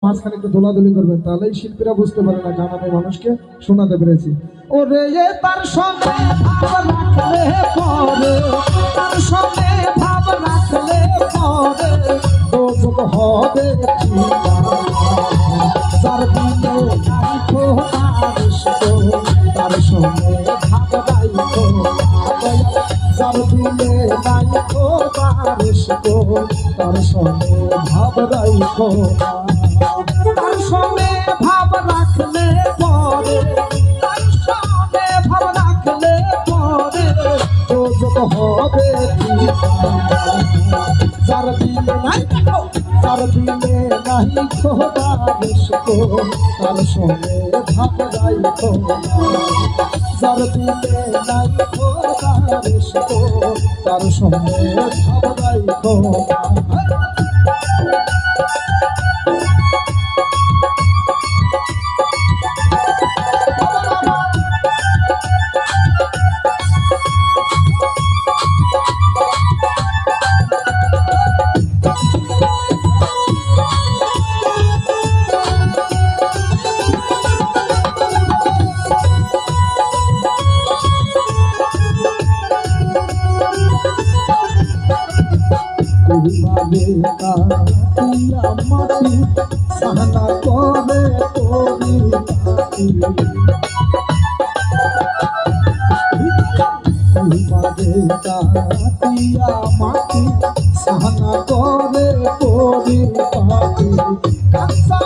মাঝখানে একটু দোলাদুলি করবেন, তাহলেই শিল্পীরা বুঝতে পারে না গান আমি মানুষকে শোনাতে পেরেছি। ওরে তার সঙ্গে ভাব রাখলে পরে, তার সঙ্গে ভাব রাখলে পরে দোজক হবে যার দিনে রাইখো তার সঙ্গে ভাব রাইখো, যার দিনে রাইখো তার সঙ্গে ভাব রাইখো, তার সঙ্গে ভাব রাখলে পরে, তার সঙ্গে ভাব রাখলে পরে দোজক হবে যার দিলে নাই, যার দিলে নাই খোদারেশকো তার সঙ্গে ভাব রাইখো, যার দিলে নাই খোদারেশকো তার সঙ্গে ভাব রাইখো। মাটি সাহনা করে তোরি পাখি কাটিয়া মাটি সাহনা করে তোরি পাখি কাঁচা